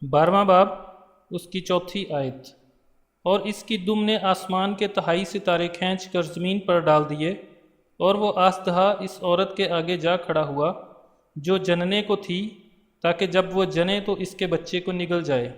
12واں باب اس کی چوتھی آیت۔ اور اس کی دم نے آسمان کے تہائی ستارے کھینچ کر زمین پر ڈال دیے، اور وہ آستہا اس عورت کے آگے جا کھڑا ہوا جو جننے کو تھی، تاکہ جب وہ جنے تو اس کے بچے کو نگل جائے۔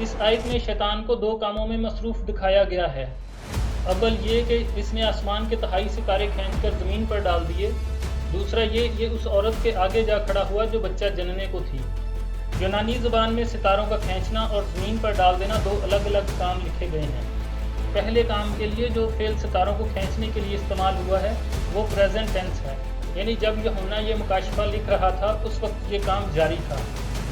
اس آیت میں شیطان کو دو کاموں میں مصروف دکھایا گیا ہے۔ اول یہ کہ اس نے آسمان کے تہائی ستارے کھینچ کر زمین پر ڈال دیے، دوسرا یہ اس عورت کے آگے جا کھڑا ہوا جو بچہ جننے کو تھی۔ یونانی زبان میں ستاروں کا کھینچنا اور زمین پر ڈال دینا دو الگ الگ کام لکھے گئے ہیں۔ پہلے کام کے لیے جو فعل ستاروں کو کھینچنے کے لیے استعمال ہوا ہے وہ پریزنٹ ٹینس ہے، یعنی جب یوحنا یہ مکاشفہ لکھ رہا تھا اس وقت یہ کام جاری تھا۔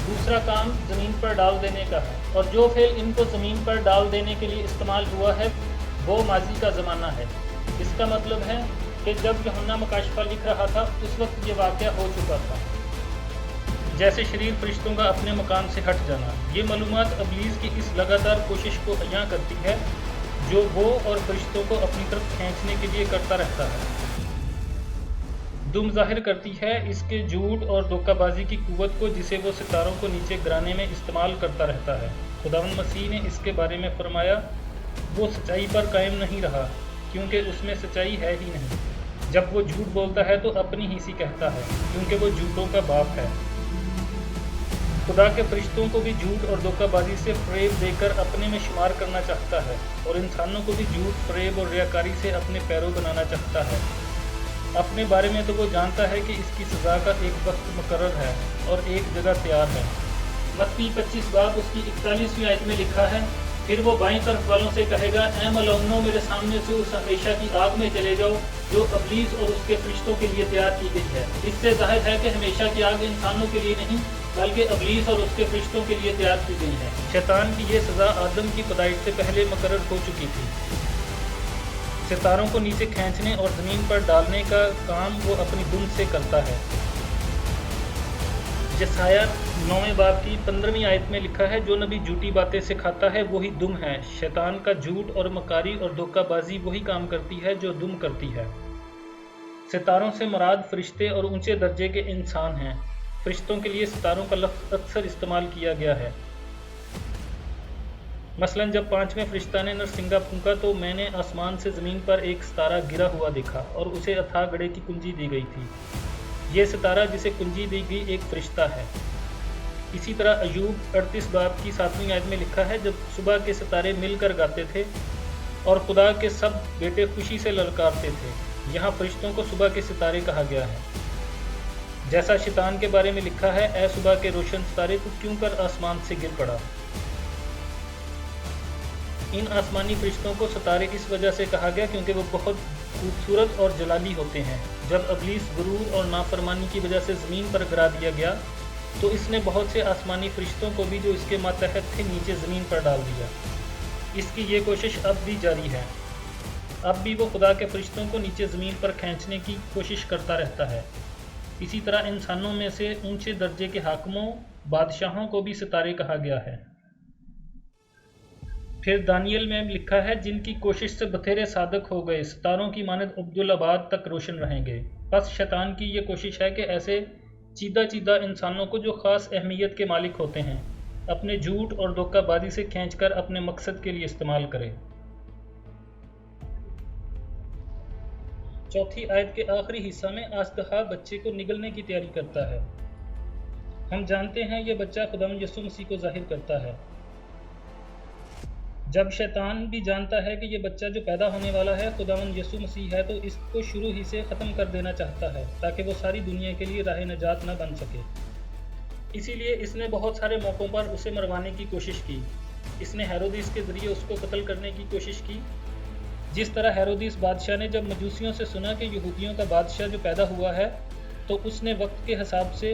دوسرا کام زمین پر ڈال دینے کا ہے، اور جو فعل ان کو زمین پر ڈال دینے کے لیے استعمال ہوا ہے وہ ماضی کا زمانہ ہے۔ اس کا مطلب ہے کہ جب یوحنا مکاشفہ لکھ رہا تھا اس وقت یہ واقعہ ہو چکا تھا، جیسے شریر فرشتوں کا اپنے مقام سے ہٹ جانا۔ یہ معلومات ابلیس کی اس لگاتار کوشش کو عیاں کرتی ہے جو وہ اور فرشتوں کو اپنی طرف کھینچنے کے لیے کرتا رہتا ہے۔ دم ظاہر کرتی ہے اس کے جھوٹ اور دھوکہ بازی کی قوت کو جسے وہ ستاروں کو نیچے گرانے میں استعمال کرتا رہتا ہے۔ خداوند مسیح نے اس کے بارے میں فرمایا، وہ سچائی پر قائم نہیں رہا کیونکہ اس میں سچائی ہے ہی نہیں۔ جب وہ جھوٹ بولتا ہے تو اپنی ہی سی کہتا ہے کیونکہ وہ جھوٹوں کا باپ ہے۔ خدا کے فرشتوں کو بھی جھوٹ اور دھوکہ بازی سے فریب دے کر اپنے میں شمار کرنا چاہتا ہے، اور انسانوں کو بھی جھوٹ، فریب اور ریاکاری سے اپنے پیرو بنانا چاہتا ہے۔ اپنے بارے میں تو وہ جانتا ہے کہ اس کی سزا کا ایک وقت مقرر ہے اور ایک جگہ تیار ہے۔ متی 25 باب اس کی 41ویں آیت میں لکھا ہے، پھر وہ بائیں طرف والوں سے کہے گا، اے ملعونوں، میرے سامنے سے اس ہمیشہ کی آگ میں چلے جاؤ جو ابلیس اور اس کے فرشتوں کے لیے تیار کی گئی ہے۔ اس سے ظاہر ہے کہ ہمیشہ کی آگ انسانوں کے لیے نہیں بلکہ ابلیس اور اس کے فرشتوں کے لیے تیار کی گئی ہے۔ شیطان کی یہ سزا آدم کی پیدائش سے پہلے مقرر ہو چکی تھی۔ ستاروں کو نیچے کھینچنے اور زمین پر ڈالنے کا کام وہ اپنی دم سے کرتا ہے۔ یسایہ 9 باب کی 15ویں آیت میں لکھا ہے، جو نبی جھوٹی باتیں سکھاتا ہے وہی دم ہے۔ شیطان کا جھوٹ اور مکاری اور دھوکہ بازی وہی کام کرتی ہے جو دم کرتی ہے۔ ستاروں سے مراد فرشتے اور اونچے درجے کے انسان ہیں۔ فرشتوں کے لیے ستاروں کا لفظ اکثر استعمال کیا گیا ہے۔ مثلاً جب 5ویں فرشتہ نے نرسنگا پھونکا تو میں نے آسمان سے زمین پر ایک ستارہ گرا ہوا دیکھا اور اسے اتھاہ گڑھے کی کنجی دی گئی تھی۔ یہ ستارہ جسے کنجی دی گئی ایک فرشتہ ہے۔ اسی طرح ایوب 38 باب کی 7ویں آیت میں لکھا ہے، جب صبح کے ستارے مل کر گاتے تھے اور خدا کے سب بیٹے خوشی سے للکارتے تھے۔ یہاں فرشتوں کو صبح کے ستارے کہا گیا ہے۔ جیسا شیطان کے بارے میں لکھا ہے، اے صبح کے روشن ستارے، تو کیوں کر آسمان سے گر پڑا۔ ان آسمانی فرشتوں کو ستارے اس وجہ سے کہا گیا کیونکہ وہ بہت خوبصورت اور جلالی ہوتے ہیں۔ جب ابلیس غرور اور نافرمانی کی وجہ سے زمین پر گرا دیا گیا تو اس نے بہت سے آسمانی فرشتوں کو بھی جو اس کے ماتحت تھے نیچے زمین پر ڈال دیا۔ اس کی یہ کوشش اب بھی جاری ہے۔ اب بھی وہ خدا کے فرشتوں کو نیچے زمین پر کھینچنے کی کوشش کرتا رہتا ہے۔ اسی طرح انسانوں میں سے اونچے درجے کے حاکموں، بادشاہوں کو بھی ستارے کہا گیا ہے۔ پھر دانیل میں لکھا ہے، جن کی کوشش سے بتھیرے صادق ہو گئے، ستاروں کی مانند عبدالآباد تک روشن رہیں گے۔ پس شیطان کی یہ کوشش ہے کہ ایسے چیدہ چیدہ انسانوں کو جو خاص اہمیت کے مالک ہوتے ہیں اپنے جھوٹ اور دھوکہ بازی سے کھینچ کر اپنے مقصد کے لیے استعمال کرے۔ چوتھی آیت کے آخری حصہ میں آستہا بچے کو نگلنے کی تیاری کرتا ہے۔ ہم جانتے ہیں یہ بچہ خداوند یسوع مسیح کو ظاہر کرتا ہے۔ جب شیطان بھی جانتا ہے کہ یہ بچہ جو پیدا ہونے والا ہے خداوند یسوع مسیح ہے تو اس کو شروع ہی سے ختم کر دینا چاہتا ہے تاکہ وہ ساری دنیا کے لیے راہ نجات نہ بن سکے۔ اسی لیے اس نے بہت سارے موقعوں پر اسے مروانے کی کوشش کی۔ اس نے ہیرودیس کے ذریعے اس کو قتل کرنے کی کوشش کی۔ جس طرح ہیرودیس بادشاہ نے جب مجوسیوں سے سنا کہ یہودیوں کا بادشاہ جو پیدا ہوا ہے تو اس نے وقت کے حساب سے